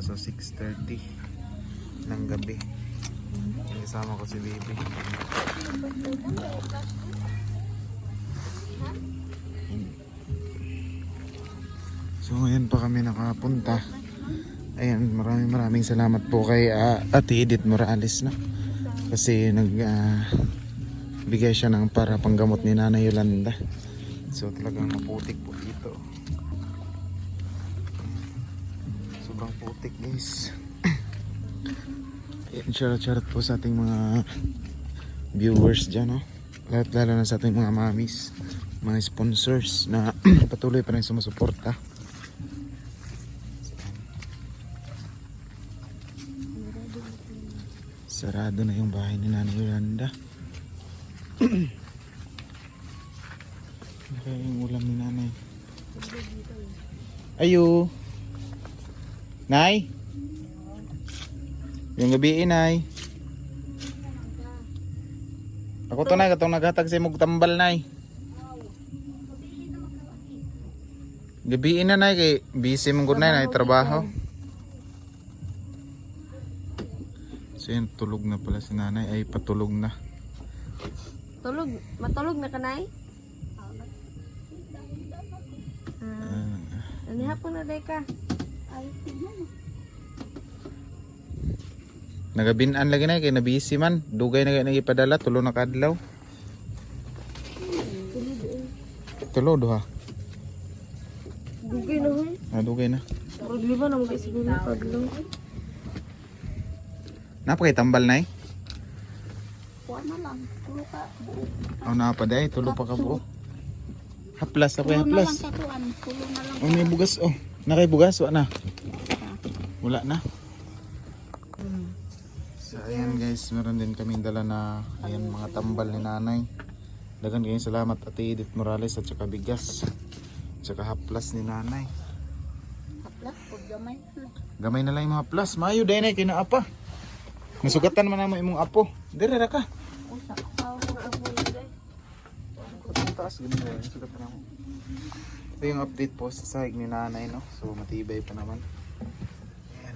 So 6:30 ng gabi. Kasama ko si Baby. So ngayon pa kami nakapunta. Ayan, maraming salamat po kay Ate Edith Morales, no? Kasi bigay siya ng para panggamot ni Nanay Yolanda. So talagang maputik po dito. Sobrang putik, guys. Ayan, shoutout po sa ating mga viewers dyan, no? Lalo na sa ating mga mamis, mga sponsors na patuloy pa rin sumusuporta. Sarado na yung bahay ni Nanay Yolanda. Kaya yung ulam ni Nanay. Ayo. Nay. Yung gabi, Nay. Ako to, Nay, katong naghatag sa imong tambal, Nay. Gabi na, Nay, kay busy mong good, Nay, trabaho. So yan, tulog na pala si Nanay. Ay, patulog na. Tulog? Matulog na ka, Nay? Ano hapon na, day ka? Ay, nagabinan lagi na, kay nabisi man. Dugay na kayo nagipadala, tulo na kadlaw. Tulo, duha. dugay na, hoy. Dugay na. Magliba na mga siguro na kadlaw. Napakay tambal, Nay? Kuha na lang. Tulo ka. Oh, napaday, tulo pa ka buo. Haplas, napakay haplas. Tulo na lang. Oh, may bugas, oh. Nakay bugas, wala na. Wala na. So ayan, guys, meron din kaming dala na ayan, mga tambal ni Nanay. Dagan kayong salamat Ate Edith Morales at saka bigas. At saka haplas ni Nanay. Haplas, pag gamay. Gamay na lang yung mga haplas. Mayo dahil na kinaapa. Nasugatan man naman imong apo. Dire ra ka. Usa ka mga apo na, day. Taas ganun na, nasugatan na ako. Ito yung update po sa sahig ni Nanay, no? So matibay pa naman. Ayan.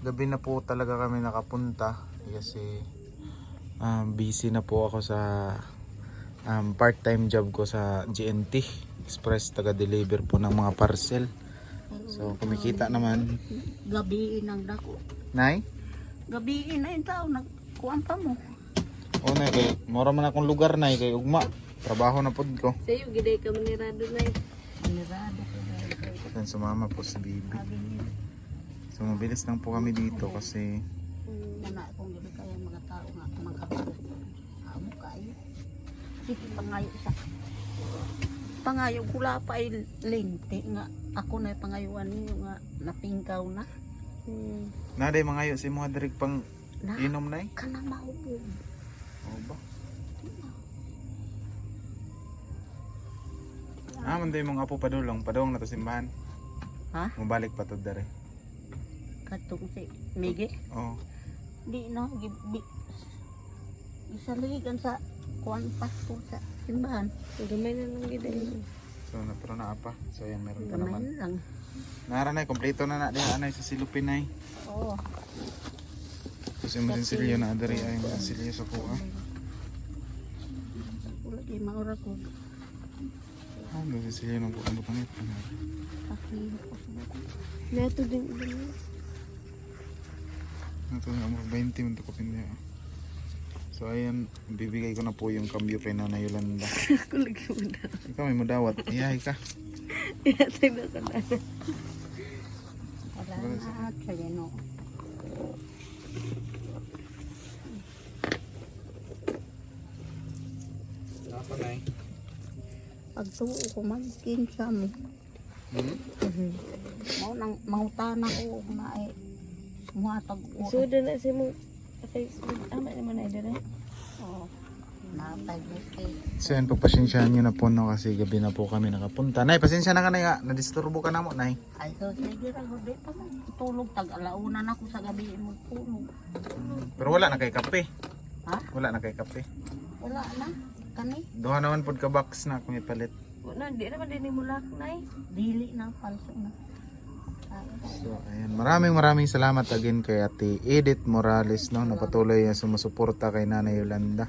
Gabi na po talaga kami nakapunta kasi busy na po ako sa part-time job ko sa GNT Express, taga-deliver po ng mga parcel. So kumikita naman. Gabi nang dako. Nay? Gabi na yung tao, nagkuhan pa mo. O Nay, kay mura man akong lugar, Nay, kay ugma. Trabaho na po ko. Sa'yo, giday ka manirado na yun. Manirado ko na Then sumama po si Bibi. So mabilis lang po kami dito kasi Nana akong gabi kaya mga tao nga magkapalit. Amo kayo. Sige, pangayo sa. Pangayo kula pa ay lente nga. Ako na pangayuan niyo nga napingkaw na. naday mangayo si mga dirig pang Na, inom, Nay. ka na maubog. O ba? Manday mong apo padulong na to simbahan. Ha? Mabalik pa to dere. Katong si Mige? Oh. Di no, isaligan sa kuan pasto sa simbahan. Gamay na lang giday. So pero na apa. So yan meron pa Gamay naman. na lang. Nara na kompleto na na din anay sa silupin, Nay. Oo. Kasi mo silyo na dere ay mga silyo sa kuha. Wala di maura ko. Ano si silyo ng kuha bukan ito. Aki ko sa buko. Neto din din. Ito na amor 20 man to ko pinda. So ayan, bibigay ko na po yung cambio kay Nanay Yolanda. Ako lagi mo na. Ikaw may madawat. Iyahay ka. Ihatay na ka na. Salamat sa gano. Apa, Nay? Pagtuo ko magkinsa mo. Mau nang mangutana ko na ay muhatag ko. Suda na si mo. Ama naman na dere. Oo. Natag ko. So yan, pagpasensyahan nyo na po, no, kasi gabi na po kami nakapunta. Nay, pasensya na ka, Nay, nga. Nadisturbo ka na mo, Nay. Ay so sige ra gud pa mo. Tulog tag alauna na ko sa gabi mo tulog. Pero wala na kay kape. Ha? Wala na kay kape. Wala na. Kani Duha naman po ka box na kung ipalit. Wala, di naman din mo laknay. dili na palso na. So, ayan. Maraming salamat again kay Ate Edith Morales, no, na patuloy na sumusuporta kay Nanay Yolanda.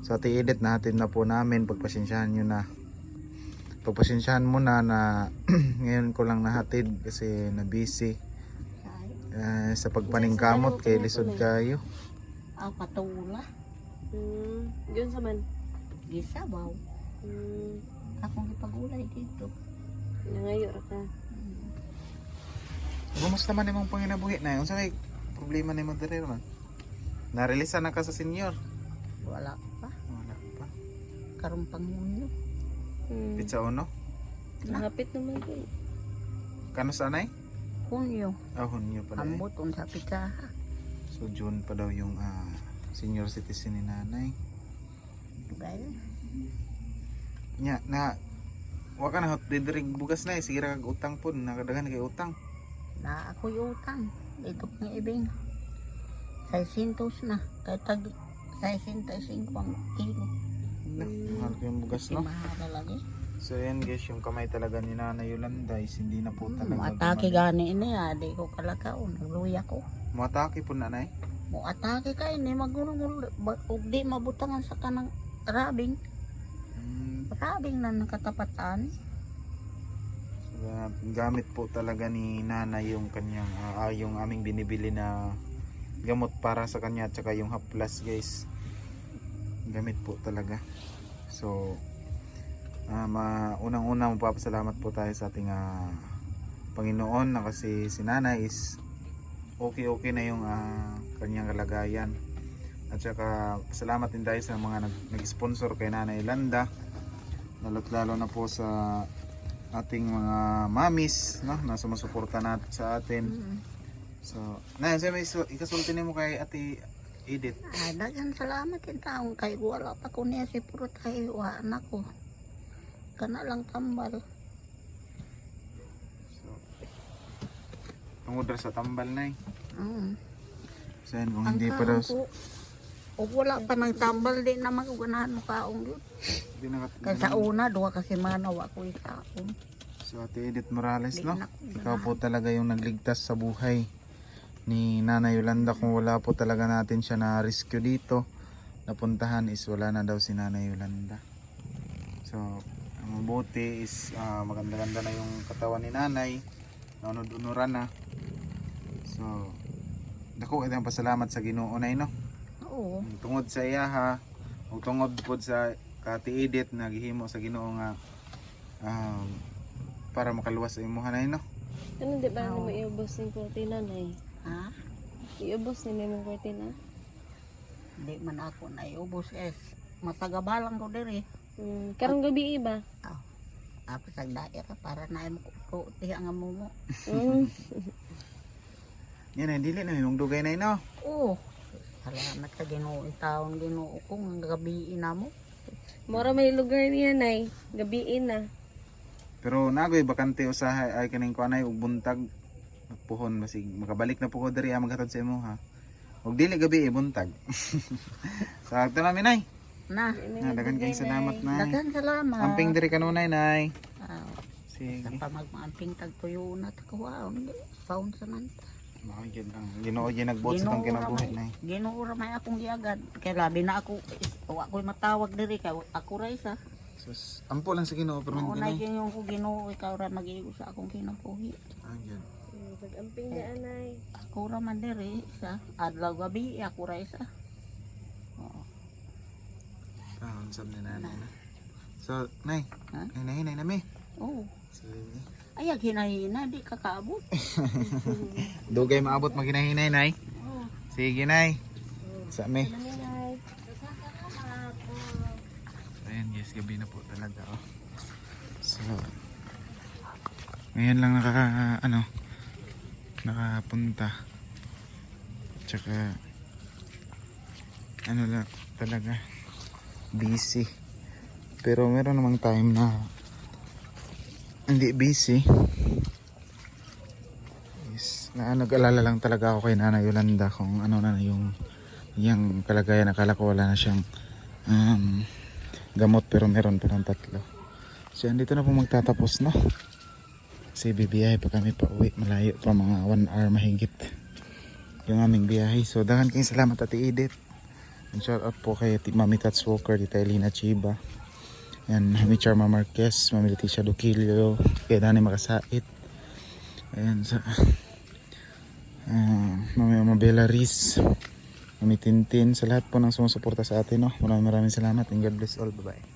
So, Ate Edith, nahatid na po namin. Pagpasensyahan nyo na. Pagpasensyahan mo na ngayon ko lang nahatid kasi na busy sa pagpaningkamot kay lisod kayo. Patula. Yun sa man. Gisabaw. Akong ipagulay dito. Nangayo ra ka. Kumusta man imong panginabuhi na? Unsa may problema nimo diri man? Na-release na ka sa senior? Wala pa. Wala pa. Karon pangunyo. Pizza uno? Nahapit naman ko. Kano sanay? Hunyo. Hunyo pa na. Ambot unsa pikaha. So June pa daw yung senior citizen ni nanay. Gaya. Nya na wa ka na hot dirig bugas na sige ra kag utang pud nakadagan kay utang. Na ako utang. Dito ng ibing. 600 na. Kaya tag 605 ang kilo. Mahal ko yung bugas no. Mahal lagi. So yan guys, yung kamay talaga ni Nanay Yolanda is hindi na po talaga Atake gani ini di ko kalakaw. Nagluya ko. Matake po nanay. Mo atake ka ini magulong ug di mabutangan sa kanang rabing. Rabing na nakatapatan. So, gamit po talaga ni Nanay yung kanyang yung aming binibili na gamot para sa kanya at saka yung haplas guys. Gamit po talaga. So unang-una magpapasalamat po tayo sa ating Panginoon na kasi si Nanay is okay na yung kanyang kalagayan. At saka salamat din tayo sa mga nag-sponsor kay Nanay Yolanda, lalo na po sa ating mga mamis, no, na sumusuporta natin sa atin. So, Nay, may ikasulti mo kay Ate Edith. Dagan salamat yung taong kay wala pa ko niya si puro tayo anak ko. Kana lang tambal. So, tungod sa tambal na So yan, kung Ang hindi pa daw o wala pa ng tambal din naman kung ganahan mo kaong yun. Kasi sa una, duwa kasi manawa ko ikaong. So Ate Edith Morales, no? Di na- Ikaw po talaga yung nagligtas sa buhay ni Nanay Yolanda. Kung wala po talaga natin siya na rescue dito, napuntahan is wala na daw si Nanay Yolanda. So, ang mabuti is maganda-ganda na yung katawan ni Nanay. Naunod-unuran na. So, dako itong pasalamat sa Ginoo Nay, no? Oo. Tungod sa iya ha, o tungod po sa Ate Edith na gihimo sa Ginoo nga para makaluwas sa imuha Nay, no? Ano di ba mo iubos ng kortina na Ha? Iubos ni mo kortina? Hindi man ako naiubos matagabalang ko diri. Karong gabi iba. Ako sa daira para na ko tihang mo mo. Yan ay dili na yung dugay Nay, no? Oo. Salamat sa Ginoo taon Ginoo ko nga gabi na mo. Mora may lugar niya nay. Gabiin na. Pero nagoy bakante usahay ay kaning kuanay ug buntag puhon basig makabalik na po ko diri maghatod sa imo ha. Ug dili gabi buntag. Sakto na mi Nay. Na. Dagan kay salamat Nay. Dagan salamat. Amping diri kanunay Nay. Sa Sige. pamagmaamping tagtuyo na takawaon. Paun sa man. Mao gyud ang Ginoo gyud nagbuot sa tong kinabuhi Nay. Ginoo ra may akong giagad. Kay labi na ako wa ko'y matawag diri kay ako ra isa. Sus, ampo lang sa Ginoo pero Oo hindi na Nay. yung ko Ginoo ikaw ra mag-igo sa akong kinabuhi. Gyud. Pag-amping niya anay. Ako ra man diri isa. Adlaw gabi ako ra isa. Oo. Unsab ni Nanay na. So, Nay. Ha? Hinay na mi. Oo. Sige. Ayag hinahina di ka kaabot. Dugay maabot maginahinay Nay. Oo. Sige Nay. Sa mi. Nay. Ayan guys, gabi na po talaga So ngayon lang nakapunta. Tsaka lang talaga busy. Pero meron namang time na hindi busy. Nag-alala lang talaga ako kay Nanay Yolanda kung ano na yung kalagayan. Akala ko wala na siyang gamot pero meron pa ng 3. So andito na po magtatapos no. Kasi bibiyahe pa kami pa uwi. Malayo pa, mga 1 hour mahigit yung aming biyahe. So dahan kayong salamat Ate Edith. And shout out po kay Mami Tats Walker, Tita Elena Chiba, yan, Mami Charma Marquez, Mami Leticia Duquilio, kay Dani Makasait, ayan, sa Mami Amabela Riz, Mami Tintin, sa lahat po ng sumusuporta sa atin, no? Maraming salamat and God bless all. Bye bye.